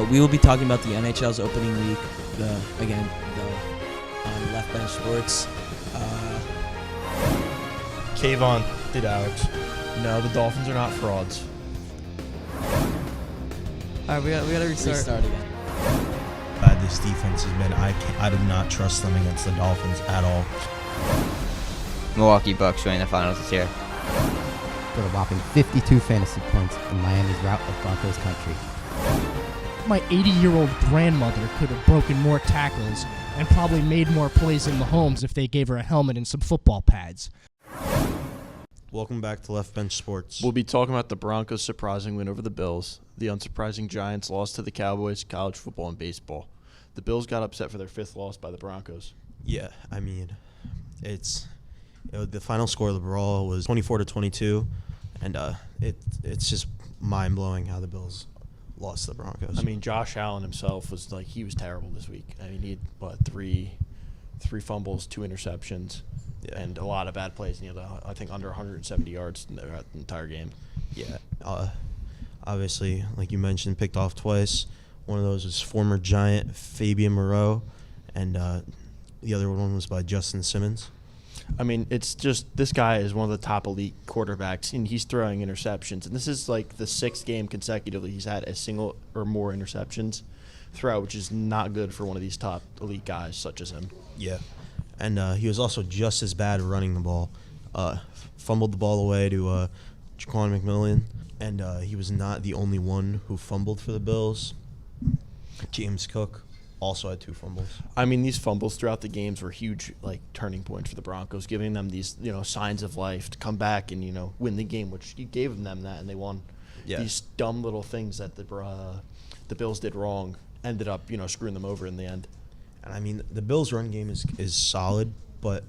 We will be talking about the NHL's opening week. On Left Bench Sports. Cave on, did Alex. No, the Dolphins are not frauds. All right, we gotta restart again. Bad this defense has been. I do not trust them against the Dolphins at all. Milwaukee Bucks joining the finals this year. Got a whopping 52 fantasy points in Miami's route of Broncos country. My 80-year-old grandmother could have broken more tackles and probably made more plays than Mahomes if they gave her a helmet and some football pads. Welcome back to Left Bench Sports. We'll be talking about the Broncos' surprising win over the Bills, the unsurprising Giants' loss to the Cowboys, college football, and baseball. The Bills got upset for their 5th loss by the Broncos. Yeah, I mean, the final score of the brawl was 24-22, and it's just mind-blowing how the Bills lost to the Broncos. I mean, Josh Allen himself was terrible this week. I mean, he had three fumbles, 2 interceptions. Yeah. And a lot of bad plays. I think under 170 yards in the entire game. Yeah. Obviously, like you mentioned, picked off twice. One of those was former Giant Fabian Moreau, and the other one was by Justin Simmons. I mean, it's just this guy is one of the top elite quarterbacks, and he's throwing interceptions. And this is like the 6th game consecutively he's had a single or more interceptions throughout, which is not good for one of these top elite guys such as him. Yeah. And he was also just as bad running the ball. Fumbled the ball away to Jaclin McMillan, and he was not the only one who fumbled for the Bills. James Cook also had 2 fumbles. I mean, these fumbles throughout the games were huge, turning points for the Broncos, giving them these, signs of life to come back and, win the game, which you gave them that, and they won. Yeah. These dumb little things that the Bills did wrong ended up, screwing them over in the end. And I mean, the Bills' run game is solid, but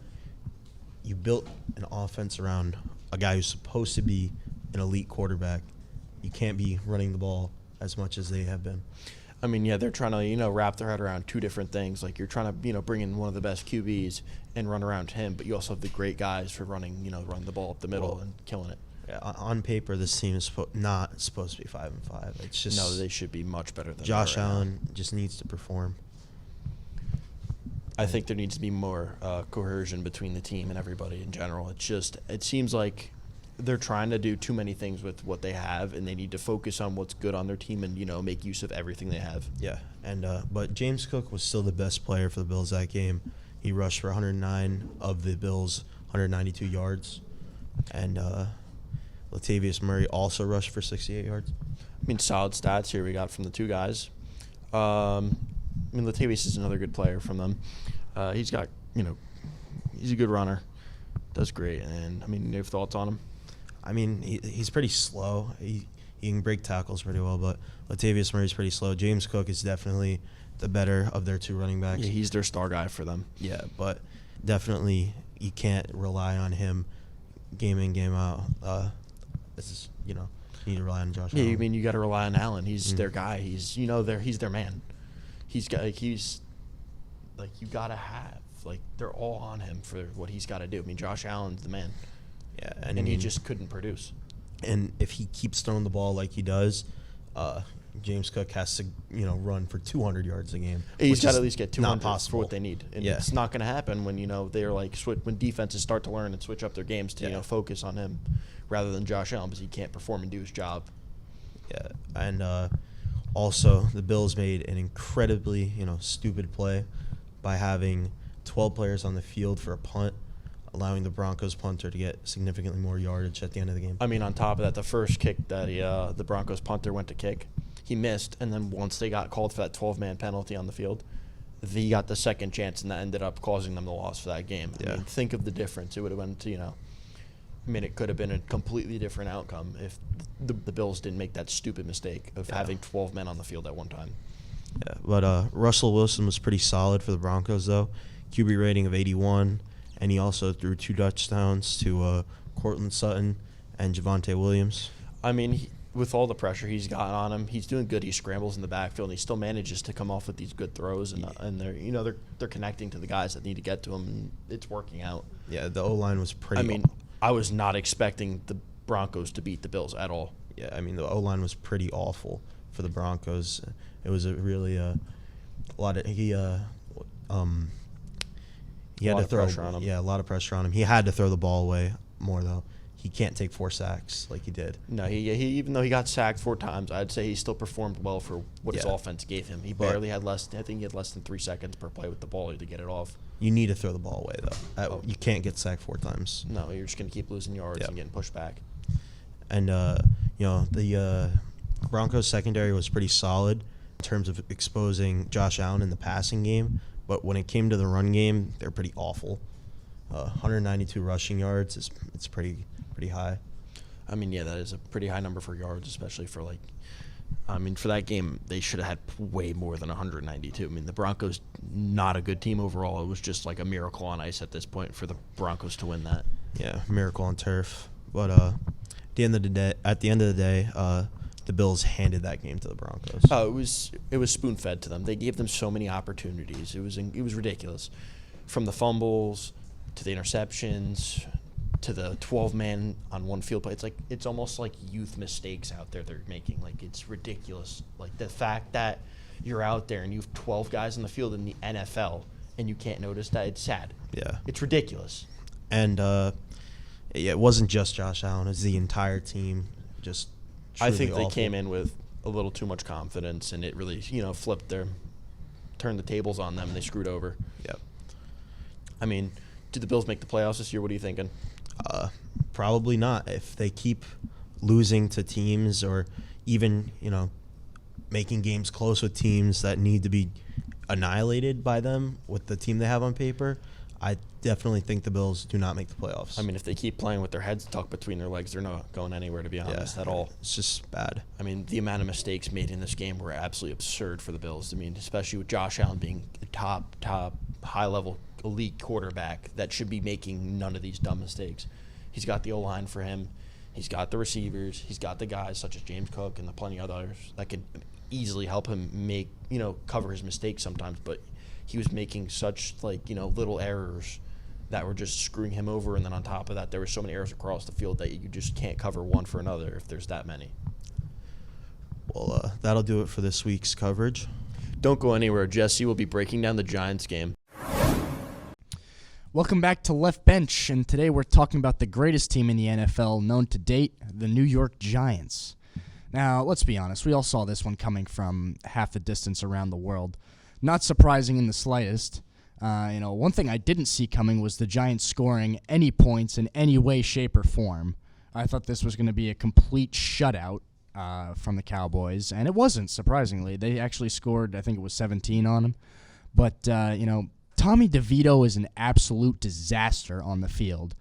you built an offense around a guy who's supposed to be an elite quarterback. You can't be running the ball as much as they have been. I mean, yeah, they're trying to, wrap their head around 2 different things. Like, you're trying to, bring in one of the best QBs and run around him, but you also have the great guys for running the ball up the middle and killing it. Yeah, on paper, this team is not supposed to be 5-5. It's just no, they should be much better than Josh that right Allen now. just needs to perform. I think there needs to be more cohesion between the team and everybody in general. It seems like they're trying to do too many things with what they have, and they need to focus on what's good on their team and, make use of everything they have. Yeah, and but James Cook was still the best player for the Bills that game. He rushed for 109 of the Bills' 192 yards, and Latavius Murray also rushed for 68 yards. I mean, solid stats here we got from the 2 guys. Latavius is another good player from them. He's got, he's a good runner. Does great. And, you have thoughts on him? I mean, he's pretty slow. He can break tackles pretty well, but Latavius Murray's pretty slow. James Cook is definitely the better of their 2 running backs. Yeah, he's their star guy for them. Yeah, but definitely you can't rely on him game in, game out. You need to rely on Josh Allen. Yeah, you got to rely on Allen. He's their guy. He's, he's their man. You got to have. They're all on him for what he's got to do. Josh Allen's the man. Yeah, and he just couldn't produce. And if he keeps throwing the ball like he does, James Cook has to, run for 200 yards a game. He's got to at least get 200 possible for what they need. And it's not going to happen when, they're when defenses start to learn and switch up their games to, focus on him rather than Josh Allen because he can't perform and do his job. Yeah, and also the Bills made an incredibly, stupid play by having 12 players on the field for a punt, allowing the Broncos punter to get significantly more yardage at the end of the game. On top of that, the first kick that the Broncos punter went to kick, he missed, and then once they got called for that 12-man penalty on the field, they got the second chance, and that ended up causing them the loss for that game. Yeah. Think of the difference. It would have went to, it could have been a completely different outcome if the Bills didn't make that stupid mistake of having 12 men on the field at one time. Yeah, but Russell Wilson was pretty solid for the Broncos, though. QB rating of 81, and he also threw 2 touchdowns to Cortland Sutton and Javonte Williams. With all the pressure he's got on him, he's doing good. He scrambles in the backfield, and he still manages to come off with these good throws, and they're connecting to the guys that need to get to him, and it's working out. Yeah, the O-line was pretty. I was not expecting the Broncos to beat the Bills at all. Yeah, the O-line was pretty awful for the Broncos. It was a really a lot of he had to throw pressure on him. Yeah, a lot of pressure on him. He had to throw the ball away more though. He can't take 4 sacks like he did. No, he even though he got sacked 4 times, I'd say he still performed well for what his Yeah. offense gave him. He barely had less. I think he had less than 3 seconds per play with the ball to get it off. You need to throw the ball away though. You can't get sacked 4 times. No, you're just going to keep losing yards Yep. and getting pushed back. And the Broncos secondary was pretty solid in terms of exposing Josh Allen in the passing game, but when it came to the run game, they're pretty awful. 192 rushing yards it's pretty high. I mean, yeah, that is a pretty high number for yards, especially for for that game, they should have had way more than 192. I mean, the Broncos, not a good team overall. It was just like a miracle on ice at this point for the Broncos to win that. Yeah, miracle on turf. But at the end of the day, the Bills handed that game to the Broncos. Oh, it was spoon fed to them. They gave them so many opportunities. It was ridiculous, from the fumbles to the interceptions to the 12-man on one field play. It's almost like youth mistakes out there they're making. Like, it's ridiculous. Like, the fact that you're out there and you have 12 guys on the field in the NFL and you can't notice that, it's sad. Yeah. It's ridiculous. And it wasn't just Josh Allen. It was the entire team. Just I think truly they awful. came in with a little too much confidence, and it really, turned the tables on them, and they screwed over. Yep. I mean, did the Bills make the playoffs this year? What are you thinking? Probably not. If they keep losing to teams or even, making games close with teams that need to be annihilated by them with the team they have on paper, I definitely think the Bills do not make the playoffs. I mean, if they keep playing with their heads tucked between their legs, they're not going anywhere, to be honest, at all. It's just bad. I mean, the amount of mistakes made in this game were absolutely absurd for the Bills. I mean, especially with Josh Allen being the top, high-level elite quarterback that should be making none of these dumb mistakes. He's got the O-line for him. He's got the receivers. He's got the guys such as James Cook and the plenty of others that could easily help him cover his mistakes sometimes. But he was making such, little errors that were just screwing him over. And then on top of that, there were so many errors across the field that you just can't cover one for another if there's that many. Well, that'll do it for this week's coverage. Don't go anywhere. Jesse will be breaking down the Giants game. Welcome back to Left Bench, and today we're talking about the greatest team in the NFL known to date, the New York Giants. Now, let's be honest, we all saw this one coming from half the distance around the world. Not surprising in the slightest. One thing I didn't see coming was the Giants scoring any points in any way, shape, or form. I thought this was going to be a complete shutout from the Cowboys, and it wasn't, surprisingly. They actually scored, I think it was 17 on them. But, Tommy DeVito is an absolute disaster on the field.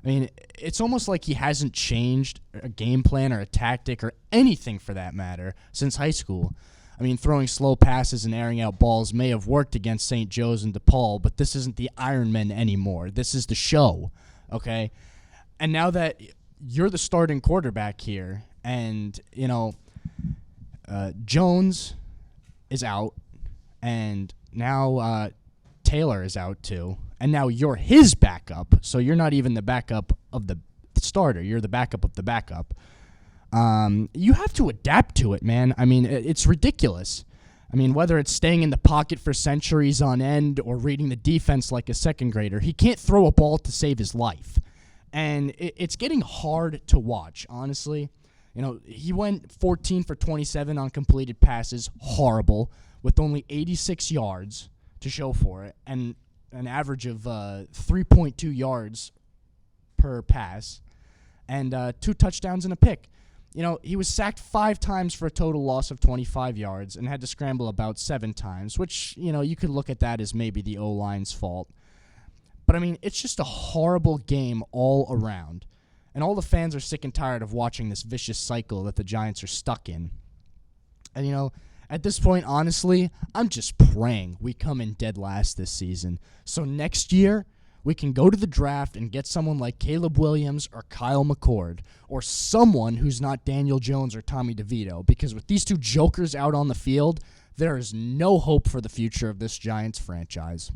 I mean, it's almost like he hasn't changed a game plan or a tactic or anything for that matter since high school. I mean, throwing slow passes and airing out balls may have worked against St. Joe's and DePaul, but this isn't the Iron Men anymore. This is the show, okay? And now that you're the starting quarterback here and, Jones is out and now Taylor is out too, and now you're his backup, so you're not even the backup of the starter. You're the backup of the backup. You have to adapt to it, man. I mean, it's ridiculous. I mean, whether it's staying in the pocket for centuries on end or reading the defense like a second grader, he can't throw a ball to save his life. And it's getting hard to watch, honestly. He went 14 for 27 on completed passes, horrible, with only 86 yards to show for it, and an average of 3.2 yards per pass, and 2 touchdowns and a pick. He was sacked 5 times for a total loss of 25 yards and had to scramble about 7 times, which, you could look at that as maybe the O-line's fault. But, I mean, it's just a horrible game all around, and all the fans are sick and tired of watching this vicious cycle that the Giants are stuck in. And, at this point, honestly, I'm just praying we come in dead last this season. So next year, we can go to the draft and get someone like Caleb Williams or Kyle McCord or someone who's not Daniel Jones or Tommy DeVito. Because with these two jokers out on the field, there is no hope for the future of this Giants franchise.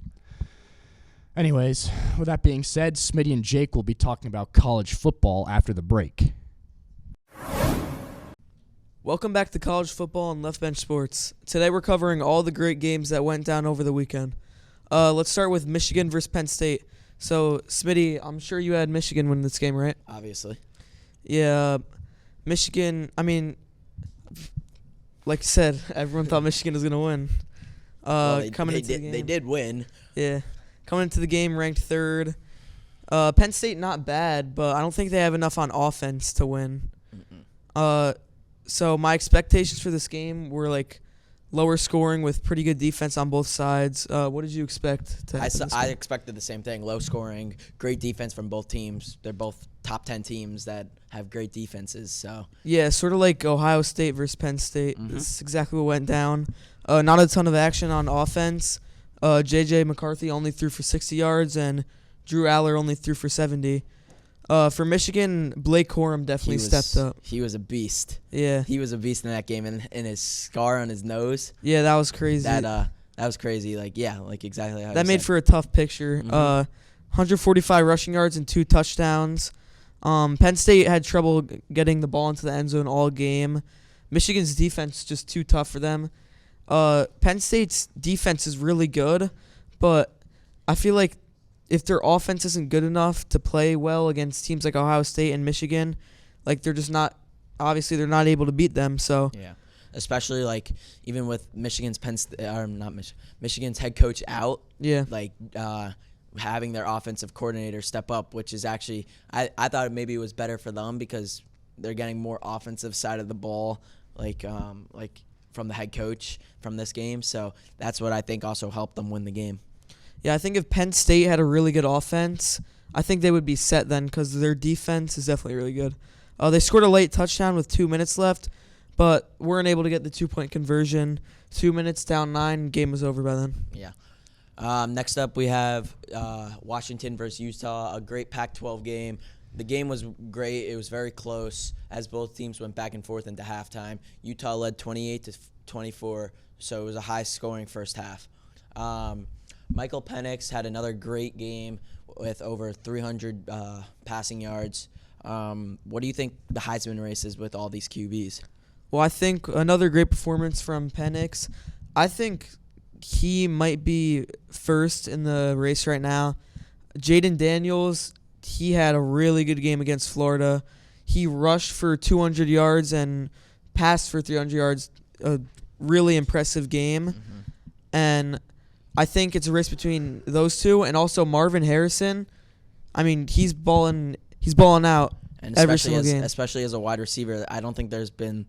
Anyways, with that being said, Smitty and Jake will be talking about college football after the break. Welcome back to College Football and Left Bench Sports. Today we're covering all the great games that went down over the weekend. Let's start with Michigan versus Penn State. So, Smitty, I'm sure you had Michigan win this game, right? Obviously. Yeah, Michigan, like you said, everyone thought Michigan was going to win. They did win. Yeah. Coming into the game ranked third. Penn State not bad, but I don't think they have enough on offense to win. So my expectations for this game were like lower scoring with pretty good defense on both sides. What did you expect to happen this I game? expected the same thing. Low scoring, great defense from both teams. They're both top 10 teams that have great defenses. So Yeah, sort of like Ohio State versus Penn State. This is exactly what went down. Not a ton of action on offense. J.J. McCarthy only threw for 60 yards, and Drew Aller only threw for 70. For Michigan, Blake Corum definitely stepped up. He was a beast. Yeah. He was a beast in that game, and his scar on his nose. Yeah, that was crazy. That was crazy. Like exactly how That you made said. for a tough picture. 145 rushing yards and 2 touchdowns. Penn State had trouble getting the ball into the end zone all game. Michigan's defense just too tough for them. Penn State's defense is really good, but I feel like if their offense isn't good enough to play well against teams like Ohio State and Michigan, like they're just not. Obviously, they're not able to beat them. So Yeah, especially like even with Michigan's Michigan's head coach out. yeah, Like having their offensive coordinator step up, which is actually I thought maybe it was better for them because they're getting more offensive side of the ball, like from the head coach from this game. So that's what I think also helped them win the game. yeah. I think if Penn State had a really good offense, I think they would be set then because their defense is definitely really good. They scored a late touchdown with 2 minutes left, but weren't able to get the 2-point conversion. 2 minutes down 9, game was over by then. Yeah. Next up, we have Washington versus Utah, a great Pac-12 game. The game was great. It was very close as both teams went back and forth into halftime. Utah led 28-24, so it was a high-scoring first half. Michael Penix had another great game with over 300 passing yards. What do you think the Heisman race is with all these QBs? Well, I think another great performance from Penix. I think he might be first in the race right now. Jaden Daniels, he had a really good game against Florida. He rushed for 200 yards and passed for 300 yards. A really impressive game. And I think it's a race between those two and also Marvin Harrison. I mean, he's balling out And every especially single game. especially as a wide receiver, I don't think there's been,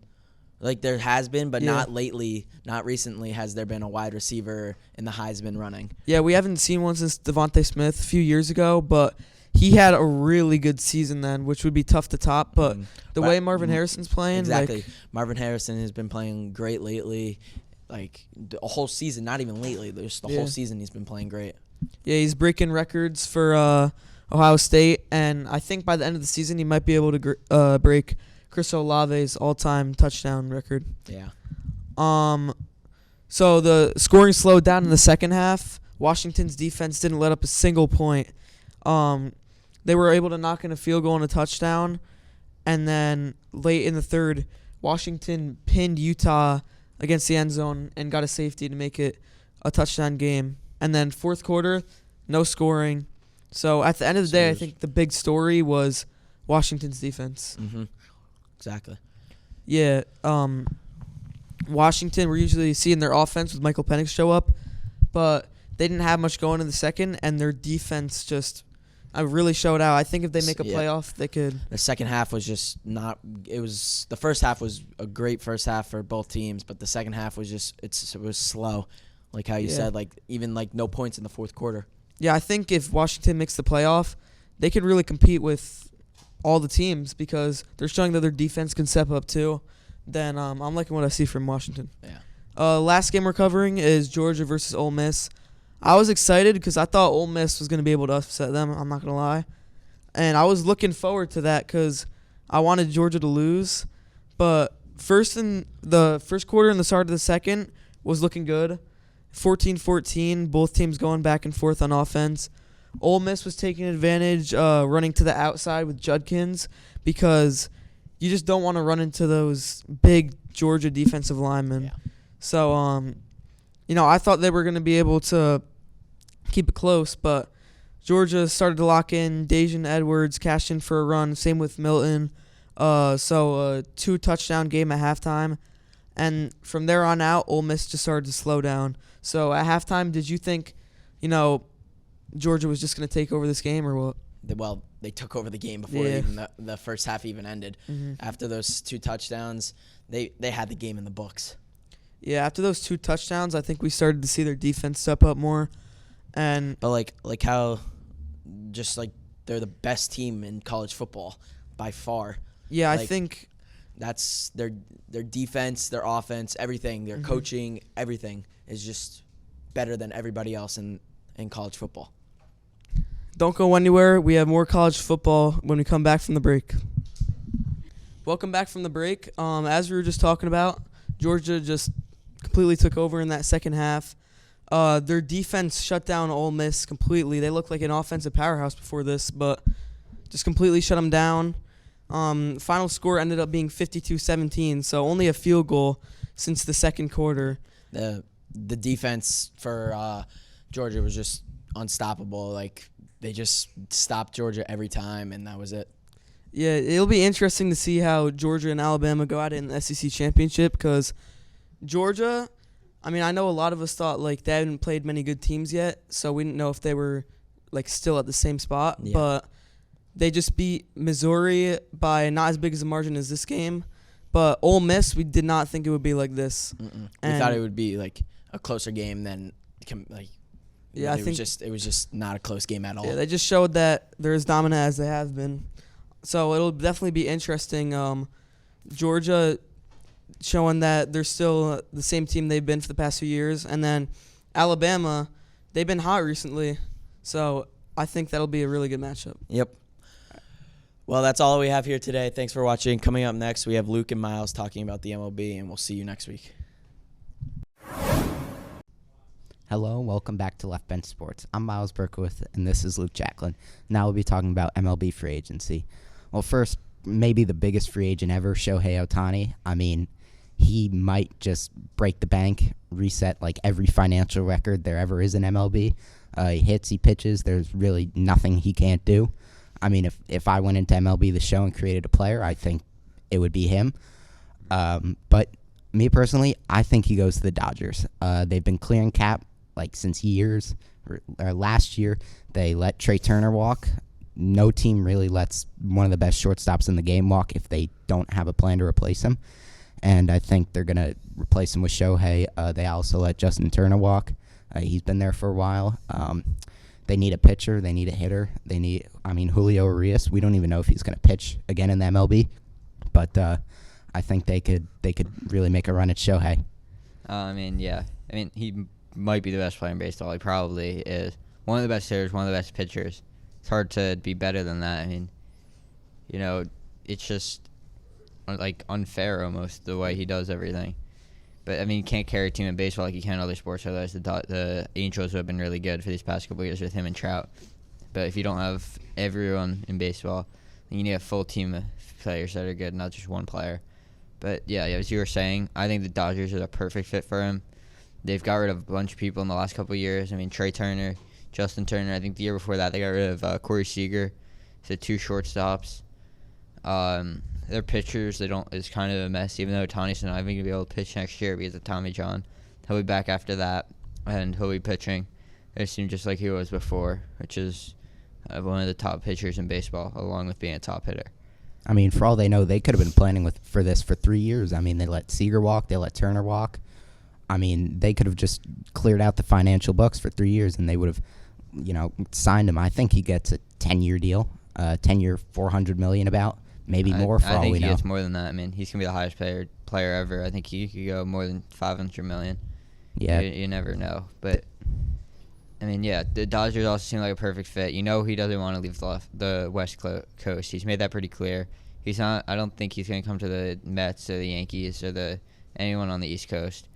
like there has been, but Yeah. not lately, not recently has there been a wide receiver in the Heisman running. Yeah, we haven't seen one since Devontae Smith a few years ago, but he had a really good season then, which would be tough to top. But the But- way Marvin Harrison's playing, Exactly. like, Marvin Harrison has been playing great lately, like the whole season, not even lately, just the Yeah. whole season he's been playing great. yeah, he's breaking records for Ohio State, and I think by the end of the season he might be able to break Chris Olave's all-time touchdown record. Yeah. So the scoring slowed down in the second half. Washington's defense didn't let up a single point. They were able to knock in a field goal and a touchdown, and then late in the third, Washington pinned Utah against the end zone and got a safety to make it a touchdown game. And then fourth quarter, no scoring. So at the end of the day, I think the big story was Washington's defense. Exactly. Yeah, Washington, we're usually seeing their offense with Michael Penix show up, but they didn't have much going in the second, and their defense just really showed out. I think if they make a Yeah. playoff, they could. The second half was just not. It was the first half was a great first half for both teams, but the second half was just it was slow, like how you Yeah. said, like even like no points in the fourth quarter. Yeah, I think if Washington makes the playoff, they could really compete with all the teams because they're showing that their defense can step up too. Then I'm liking what I see from Washington. Yeah. Last game we're covering is Georgia versus Ole Miss. I was excited because I thought Ole Miss was going to be able to upset them. I'm not going to lie. And I was looking forward to that because I wanted Georgia to lose. But first in the first quarter and the start of the second was looking good. 14-14, both teams going back and forth on offense. Ole Miss was taking advantage, running to the outside with Judkins because you just don't want to run into those big Georgia defensive linemen. Yeah. So, I thought they were going to be able to keep it close, but Georgia started to lock in. Dejan Edwards cashed in for a run. Same with Milton. So a 2-touchdown game at halftime. And from there on out, Ole Miss just started to slow down. So at halftime, did you think, Georgia was just going to take over this game or what? Well, they took over the game before even the first half even ended. Mm-hmm. After those 2 touchdowns, they had the game in the books. Yeah, after those 2 touchdowns, I think we started to see their defense step up more. But like how just like they're the best team in college football by far. Yeah, I Like, think that's their defense, their offense, everything, their coaching, everything is just better than everybody else in college football. don't go anywhere. We have more college football when we come back from the break. Welcome back from the break. As we were just talking about, Georgia just completely took over in that second half. Their defense shut down Ole Miss completely. They looked like an offensive powerhouse before this, but just completely shut them down. Final score ended up being 52-17, so only a field goal since the second quarter. The defense for Georgia was just unstoppable. Like they just stopped Georgia every time, and that was it. Yeah, it'll be interesting to see how Georgia and Alabama go at it in the SEC championship because Georgia, I know a lot of us thought like they hadn't played many good teams yet, so we didn't know if they were like still at the same spot. Yeah. But they just beat Missouri by not as big as a margin as this game. But Ole Miss, we did not think it would be like this. We thought it would be like a closer game than Yeah, I think it was just not a close game at all. Yeah, they just showed that they're as dominant as they have been. So it'll definitely be interesting. Georgia showing that they're still the same team they've been for the past few years. And then Alabama, they've been hot recently. So I think that'll be a really good matchup. Yep. Well, that's all we have here today. Thanks for watching. Coming up next, we have Luke and Myles talking about the MLB, and we'll see you next week. Hello and welcome back to Left Bench Sports. I'm Myles Berkowitz, and this is Luke Jaclin. Now we'll be talking about MLB free agency. Well, first, maybe the biggest free agent ever, Shohei Ohtani. He might just break the bank, reset like every financial record there ever is in MLB. He hits, he pitches. There's really nothing he can't do. If I went into MLB The Show and created a player, I think it would be him. But me personally, I think he goes to the Dodgers. They've been clearing cap since years. Or last year, they let Trey Turner walk. No team really lets one of the best shortstops in the game walk if they don't have a plan to replace him. And I think they're going to replace him with Shohei. They also let Justin Turner walk. He's been there for a while. They need a pitcher. They need a hitter. They need, Julio Urias. We don't even know if he's going to pitch again in the MLB. But I think they could really make a run at Shohei. He might be the best player in baseball. He probably is. One of the best hitters, one of the best pitchers. It's hard to be better than that. It's just unfair almost the way he does everything. But you can't carry a team in baseball like you can in other sports. Otherwise, the Angels have been really good for these past couple of years with him and Trout. But if you don't have everyone in baseball, then you need a full team of players that are good, not just one player. But yeah, as you were saying, I think the Dodgers are the perfect fit for him. They've got rid of a bunch of people in the last couple of years. Trey Turner, Justin Turner. I think the year before that they got rid of Corey Seager. So 2 shortstops. Their pitchers, it's kind of a mess, even though Ohtani's not even going to be able to pitch next year because of Tommy John. He'll be back after that, and he'll be pitching. It seems just like he was before, which is one of the top pitchers in baseball, along with being a top hitter. For all they know, they could have been planning for this for 3 years. They let Seager walk. They let Turner walk. They could have just cleared out the financial books for 3 years, and they would have, signed him. I think he gets a 10-year deal, 10-year, $400 million about. Maybe more for all we know. I think he gets more than that. He's going to be the highest player ever. I think he could go more than $500 million. Yeah. You never know. But, the Dodgers also seem like a perfect fit. He doesn't want to leave the West Coast. He's made that pretty clear. I don't think he's going to come to the Mets or the Yankees or anyone on the East Coast.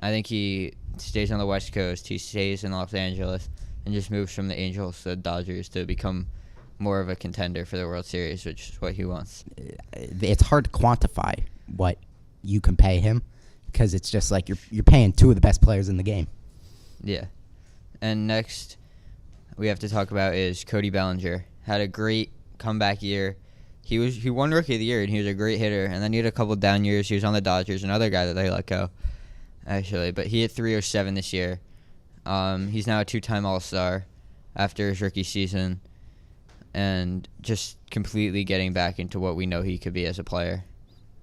I think he stays on the West Coast. He stays in Los Angeles and just moves from the Angels to the Dodgers to become more of a contender for the World Series, which is what he wants. It's hard to quantify what you can pay him because it's just like you're paying two of the best players in the game. Yeah. And next we have to talk about is Cody Bellinger. Had a great comeback year. He won Rookie of the Year, and he was a great hitter. And then he had a couple down years. He was on the Dodgers, another guy that they let go, actually. But he hit .307 this year. He's now a 2-time All-Star after his rookie season, and just completely getting back into what we know he could be as a player.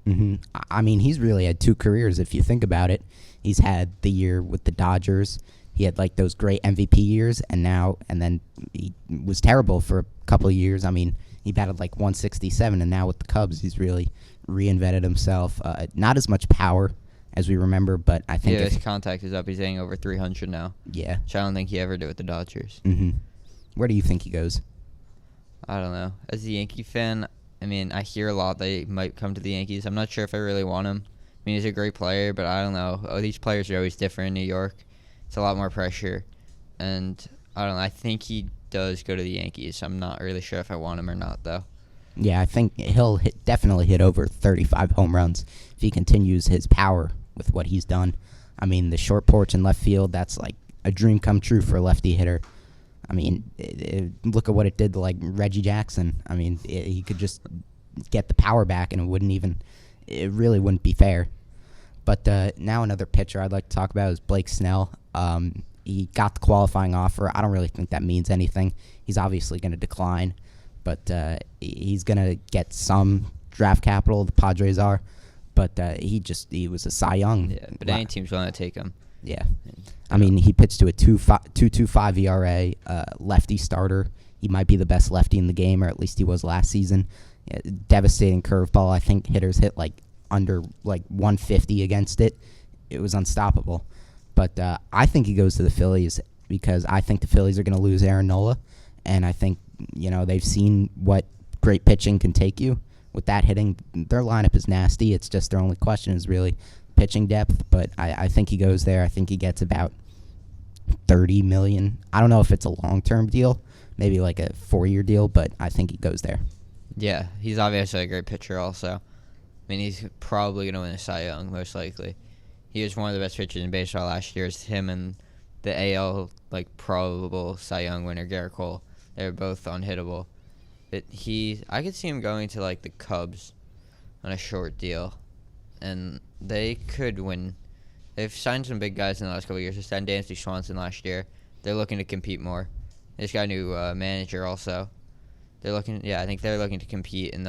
Mm-hmm. I mean, he's really had two careers if you think about it. He's had the year with the Dodgers. He had like those great MVP years, and then he was terrible for a couple of years. I mean, he batted like 167, and now with the Cubs, he's really reinvented himself. Not as much power as we remember, but I think his contact is up. He's hitting over 300 now. Yeah, which I don't think he ever did with the Dodgers. Mm-hmm. Where do you think he goes? I don't know. As a Yankee fan, I mean, I hear a lot that he might come to the Yankees. I'm not sure if I really want him. I mean, he's a great player, but I don't know. These players are always different in New York. It's a lot more pressure, and I don't know. I think he does go to the Yankees. I'm not really sure if I want him or not, though. Yeah, I think he'll definitely hit over 35 home runs if he continues his power with what he's done. I mean, the short porch in left field, that's like a dream come true for a lefty hitter. I mean, look at what it did to, like, Reggie Jackson. I mean, he could just get the power back, and it really wouldn't be fair. But now another pitcher I'd like to talk about is Blake Snell. He got the qualifying offer. I don't really think that means anything. He's obviously going to decline, but he's going to get some draft capital. The Padres are, but he was a Cy Young. Yeah, but any team's willing to take him. Yeah, I mean, he pitched to a 2.25 ERA, lefty starter. He might be the best lefty in the game, or at least he was last season. Yeah, devastating curveball. I think hitters hit like under like 150 against it. It was unstoppable. But I think he goes to the Phillies because I think the Phillies are going to lose Aaron Nola, and I think they've seen what great pitching can take you. With that hitting, their lineup is nasty. It's just their only question is really pitching depth. But I think he goes there. I think he gets about $30 million. I don't know if it's a long-term deal, maybe like a 4-year deal, but I think he goes there. Yeah, he's obviously a great pitcher also. I mean, he's probably going to win a Cy Young, most likely. He was one of the best pitchers in baseball last year. It's him and the AL probable Cy Young winner, Garrett Cole. They were both unhittable. I could see him going to the Cubs on a short deal, and they could win. They've signed some big guys in the last couple of years. They signed Dansby Swanson last year. They're looking to compete more. They just got a new manager also. I think they're looking to compete, and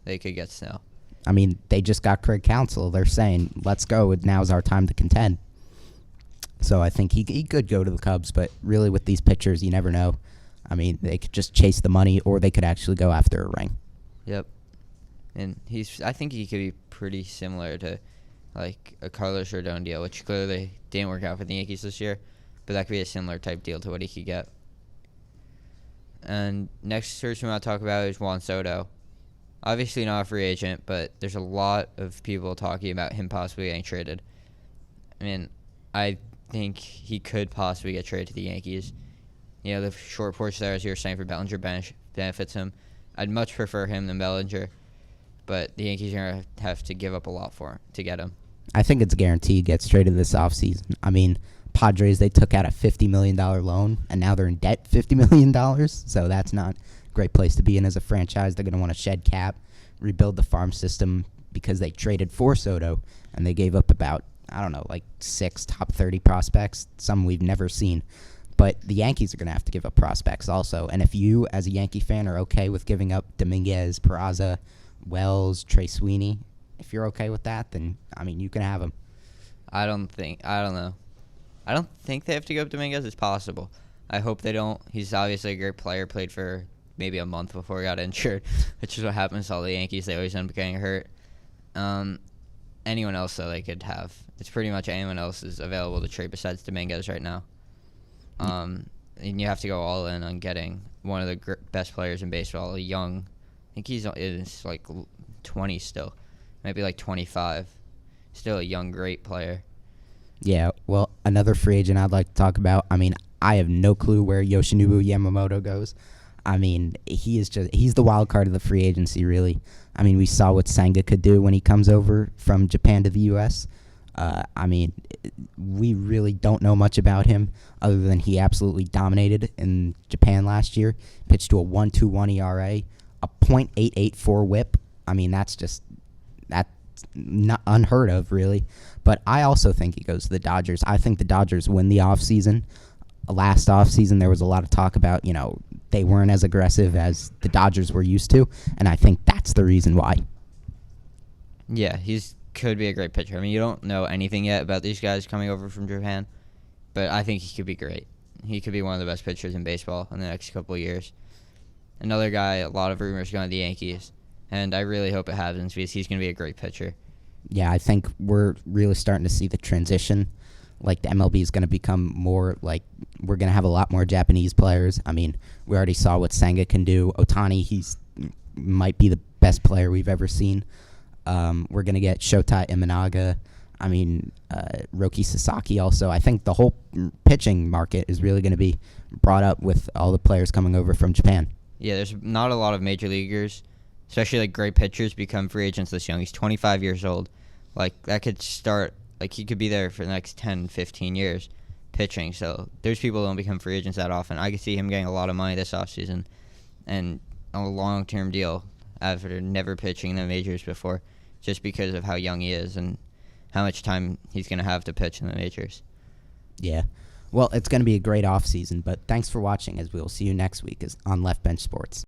they could get Snell. I mean, they just got Craig Counsell. They're saying, let's go. Now's our time to contend. So I think he could go to the Cubs, but really with these pitchers, you never know. I mean, they could just chase the money, or they could actually go after a ring. Yep. And I think he could be pretty similar to a Carlos Rodon deal, which clearly didn't work out for the Yankees this year, but that could be a similar type deal to what he could get. And next person we want to talk about is Juan Soto. Obviously not a free agent, but there's a lot of people talking about him possibly getting traded. I mean, I think he could possibly get traded to the Yankees. The short porch there, as you were saying, for Bellinger benefits him. I'd much prefer him than Bellinger, but the Yankees are going to have to give up a lot for him to get him. I think it's guaranteed he gets traded this offseason. I mean, Padres, they took out a $50 million loan, and now they're in debt $50 million, so that's not a great place to be in as a franchise. They're going to want to shed cap, rebuild the farm system, because they traded for Soto, and they gave up about, 6 top 30 prospects, some we've never seen. But the Yankees are going to have to give up prospects also, and if you, as a Yankee fan, are okay with giving up Dominguez, Peraza, Wells, Trey Sweeney, if you're okay with that, then, you can have them. I don't know. I don't think they have to go up Dominguez. It's possible. I hope they don't. He's obviously a great player, played for maybe a month before he got injured, which is what happens to all the Yankees. They always end up getting hurt. Anyone else, though, they could have. It's pretty much anyone else is available to trade besides Dominguez right now. And you have to go all in on getting one of the best players in baseball, a young. I think he's 20 still. Maybe 25. Still a young, great player. Yeah, well, another free agent I'd like to talk about. I mean, I have no clue where Yoshinobu Yamamoto goes. I mean, he's the wild card of the free agency, really. I mean, we saw what Senga could do when he comes over from Japan to the U.S. I mean, we really don't know much about him other than he absolutely dominated in Japan last year. Pitched to a 1.21 ERA, a .884 WHIP. I mean, that's not unheard of, really. But I also think he goes to the Dodgers. I think the Dodgers win the offseason. Last offseason, there was a lot of talk about, they weren't as aggressive as the Dodgers were used to, and I think that's the reason why. Yeah, could be a great pitcher. I mean, you don't know anything yet about these guys coming over from Japan, but I think he could be great. He could be one of the best pitchers in baseball in the next couple of years. Another guy, a lot of rumors going to the Yankees, and I really hope it happens because he's going to be a great pitcher. Yeah, I think we're really starting to see the transition. Like, the MLB is going to become more, like, we're going to have a lot more Japanese players. I mean, we already saw what Senga can do. Ohtani, he's might be the best player we've ever seen. We're going to get Shota Imanaga. I mean, Roki Sasaki also. I think the whole pitching market is really going to be brought up with all the players coming over from Japan. Yeah, there's not a lot of major leaguers, especially like great pitchers, become free agents this young. He's 25 years old. Like, that could start, like, he could be there for the next 10, 15 years pitching. So there's people who don't become free agents that often. I could see him getting a lot of money this offseason and a long-term deal after never pitching in the majors before, just because of how young he is and how much time he's going to have to pitch in the majors. Yeah. Well, it's going to be a great offseason, but thanks for watching, as we'll see you next week on Left Bench Sports.